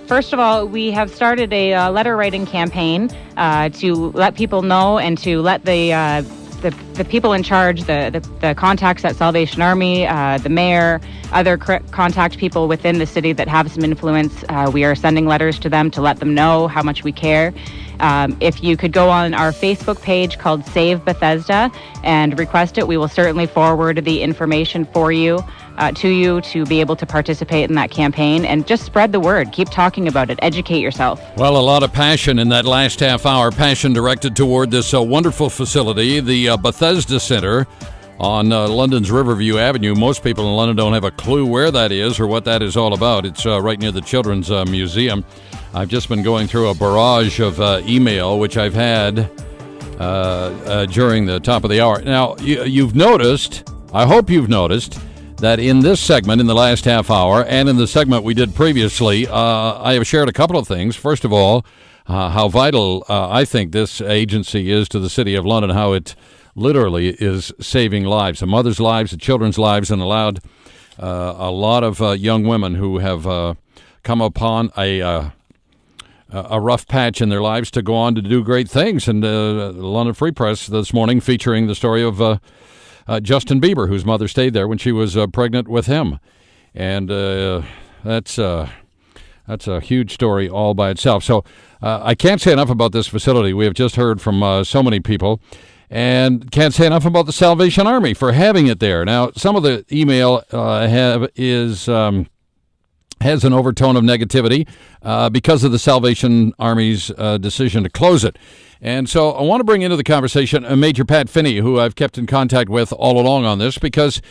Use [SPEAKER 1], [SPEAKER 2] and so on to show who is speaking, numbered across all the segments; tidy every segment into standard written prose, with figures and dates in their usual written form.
[SPEAKER 1] First of all, we have started a letter writing campaign to let people know and to let the people in charge, the contacts at Salvation Army, the mayor, other contact people within the city that have some influence. We are sending letters to them to let them know how much we care. If you could go on our Facebook page called Save Bethesda and request it, we will certainly forward the information for you to be able to participate in that campaign, and just spread the word. Keep talking about it. Educate yourself.
[SPEAKER 2] Well, a lot of passion in that last half hour, passion directed toward this wonderful facility, the Bethesda Center on London's Riverview Avenue. Most people in London don't have a clue where that is or what that is all about. It's right near the Children's Museum. I've just been going through a barrage of email, which I've had during the top of the hour. Now, you've noticed, I hope you've noticed, that in this segment, in the last half hour, and in the segment we did previously, I have shared a couple of things. First of all, how vital I think this agency is to the City of London, how it literally is saving lives, the mothers' lives, the children's lives, and allowed a lot of young women who have come upon a rough patch in their lives to go on to do great things. And the London Free Press this morning featuring the story of Justin Bieber, whose mother stayed there when she was pregnant with him. And that's a huge story all by itself. So I can't say enough about this facility. We have just heard from so many people, and can't say enough about the Salvation Army for having it there. Now, some of the email has an overtone of negativity because of the Salvation Army's decision to close it. And so I want to bring into the conversation Major Pat Finney, who I've kept in contact with all along on this, because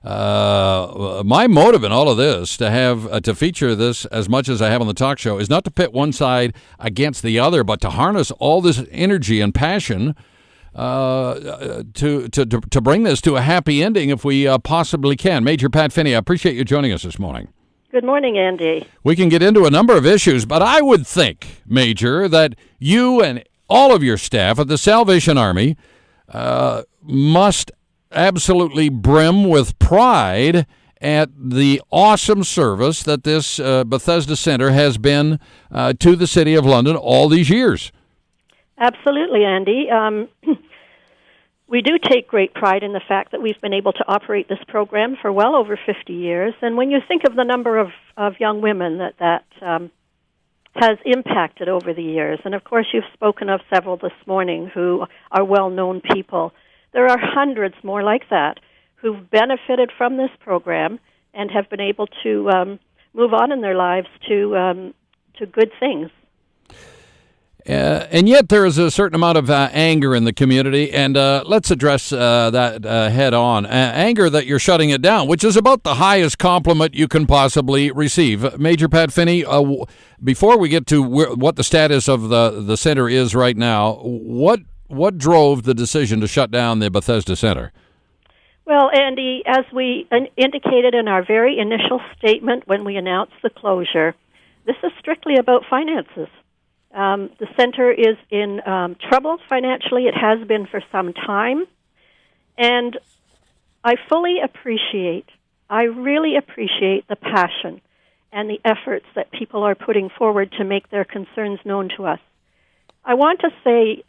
[SPEAKER 2] my motive in all of this, to feature this as much as I have on the talk show, is not to pit one side against the other, but to harness all this energy and passion to bring this to a happy ending if we possibly can. Major Pat Finney, I appreciate you joining us this morning.
[SPEAKER 3] Good morning, Andy.
[SPEAKER 2] We can get into a number of issues, but I would think, Major, that you and all of your staff at the Salvation Army must absolutely brim with pride at the awesome service that this Bethesda Center has been to the City of London all these years.
[SPEAKER 3] Absolutely, Andy. We do take great pride in the fact that we've been able to operate this program for well over 50 years. And when you think of the number of young women that has impacted over the years, and of course you've spoken of several this morning who are well-known people, there are hundreds more like that who've benefited from this program and have been able to move on in their lives to good things.
[SPEAKER 2] And yet there is a certain amount of anger in the community, and let's address that head on. Anger that you're shutting it down, which is about the highest compliment you can possibly receive. Major Pat Finney, before we get to what the status of the center is right now, what drove the decision to shut down the Bethesda Center?
[SPEAKER 3] Well, Andy, as we indicated in our very initial statement when we announced the closure, this is strictly about finances. The center is in trouble financially. It has been for some time. And I really appreciate the passion and the efforts that people are putting forward to make their concerns known to us. I want to say,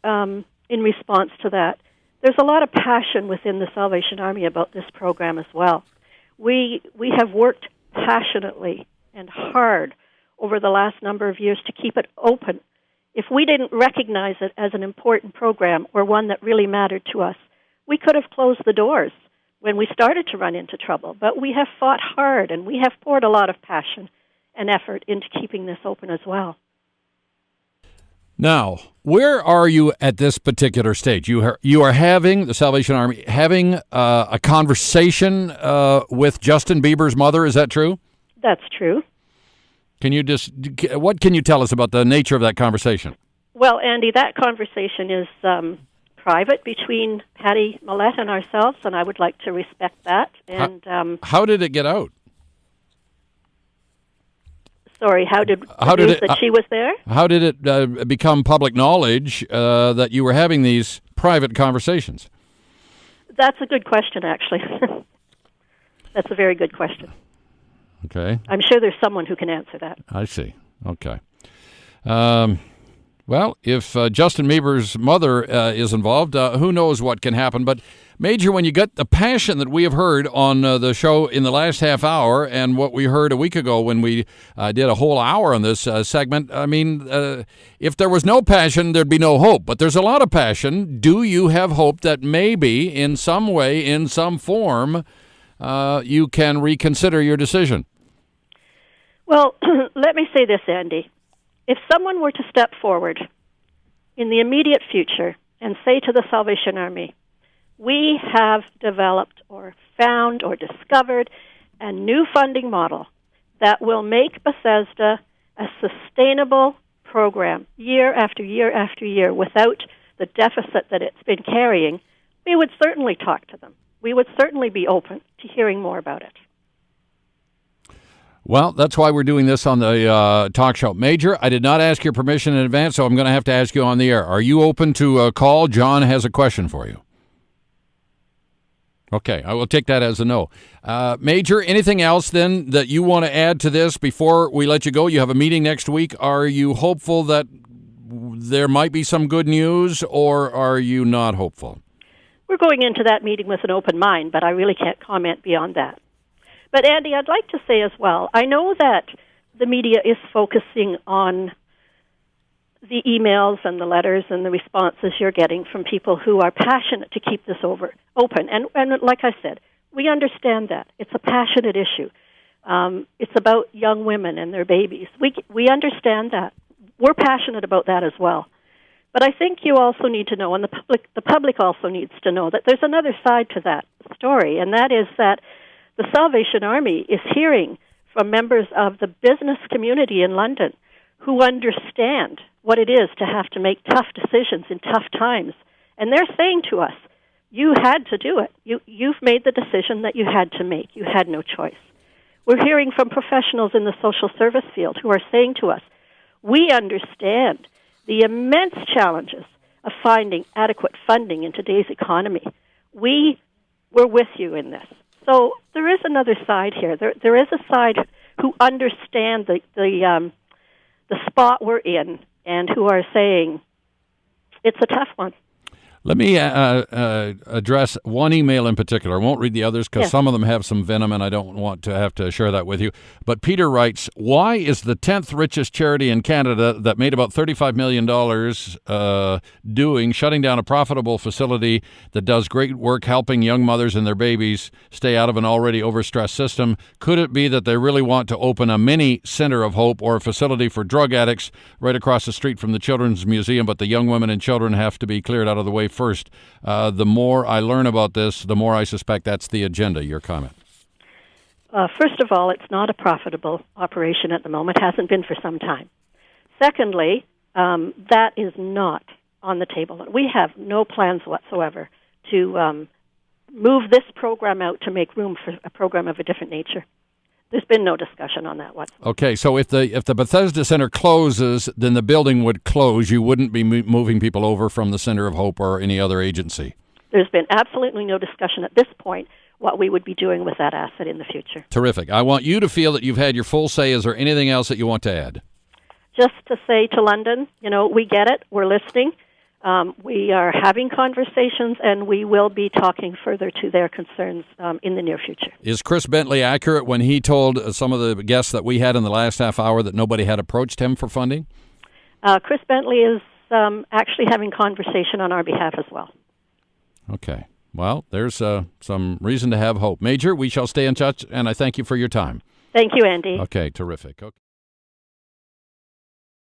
[SPEAKER 3] in response to that, there's a lot of passion within the Salvation Army about this program as well. We have worked passionately and hard over the last number of years to keep it open. If we didn't recognize it as an important program or one that really mattered to us, we could have closed the doors when we started to run into trouble. But we have fought hard, and we have poured a lot of passion and effort into keeping this open as well.
[SPEAKER 2] Now, where are you at this particular stage? You are having, the Salvation Army, having a conversation with Justin Bieber's mother, is that true?
[SPEAKER 3] That's true.
[SPEAKER 2] What can you tell us about the nature of that conversation?
[SPEAKER 3] Well, Andy, that conversation is private between Patty Millett and ourselves, and I would like to respect that. And
[SPEAKER 2] how did it get out?
[SPEAKER 3] Sorry, how did that she was there?
[SPEAKER 2] How did it become public knowledge that you were having these private conversations?
[SPEAKER 3] That's a good question, actually. That's a very good question.
[SPEAKER 2] Okay.
[SPEAKER 3] I'm sure there's someone who can answer that.
[SPEAKER 2] I see. Okay. Well, if Justin Bieber's mother is involved, who knows what can happen. But, Major, when you get the passion that we have heard on the show in the last half hour and what we heard a week ago when we did a whole hour on this segment, I mean, if there was no passion, there'd be no hope. But there's a lot of passion. Do you have hope that maybe in some way, in some form, you can reconsider your decision?
[SPEAKER 3] Well, let me say this, Andy. If someone were to step forward in the immediate future and say to the Salvation Army, we have developed or found or discovered a new funding model that will make Bethesda a sustainable program year after year after year without the deficit that it's been carrying, we would certainly talk to them. We would certainly be open to hearing more about it.
[SPEAKER 2] Well, that's why we're doing this on the talk show. Major, I did not ask your permission in advance, so I'm going to have to ask you on the air. Are you open to a call? John has a question for you. Okay, I will take that as a no. Major, anything else then that you want to add to this before we let you go? You have a meeting next week. Are you hopeful that there might be some good news, or are you not hopeful?
[SPEAKER 3] We're going into that meeting with an open mind, but I really can't comment beyond that. But, Andy, I'd like to say as well, I know that the media is focusing on the emails and the letters and the responses you're getting from people who are passionate to keep this open. And like I said, we understand that. It's a passionate issue. It's about young women and their babies. We understand that. We're passionate about that as well. But I think you also need to know, and the public also needs to know, that there's another side to that story, and that is that the Salvation Army is hearing from members of the business community in London who understand what it is to have to make tough decisions in tough times. And they're saying to us, you had to do it. You've made the decision that you had to make. You had no choice. We're hearing from professionals in the social service field who are saying to us, we understand the immense challenges of finding adequate funding in today's economy. We're with you in this. So there is another side here. There is a side who understand the spot we're in and who are saying it's a tough one.
[SPEAKER 2] Let me address one email in particular. I won't read the others because some of them have some venom, and I don't want to have to share that with you. But Peter writes, why is the 10th richest charity in Canada that made about $35 million shutting down a profitable facility that does great work helping young mothers and their babies stay out of an already overstressed system? Could it be that they really want to open a mini center of hope or a facility for drug addicts right across the street from the Children's Museum, but the young women and children have to be cleared out of the way first? The more I learn about this, the more I suspect that's the agenda. Your comment.
[SPEAKER 3] First of all, it's not a profitable operation at the moment. Hasn't been for some time. Secondly, that is not on the table. We have no plans whatsoever to move this program out to make room for a program of a different nature. There's been no discussion on that whatsoever. Okay,
[SPEAKER 2] so if the Bethesda Center closes, then the building would close. You wouldn't be moving people over from the Center of Hope or any other agency.
[SPEAKER 3] There's been absolutely no discussion at this point what we would be doing with that asset in the future.
[SPEAKER 2] Terrific. I want you to feel that you've had your full say. Is there anything else that you want to add?
[SPEAKER 3] Just to say to London, we get it. We're listening. We are having conversations, and we will be talking further to their concerns in the near future. Is
[SPEAKER 2] Chris Bentley accurate when he told some of the guests that we had in the last half hour that nobody had approached him for funding?
[SPEAKER 3] Chris Bentley is actually having conversation on our behalf as well.
[SPEAKER 2] Okay. Well, there's some reason to have hope. Major, we shall stay in touch, and I thank you for your time.
[SPEAKER 3] Thank you, Andy.
[SPEAKER 2] Okay, terrific. Okay.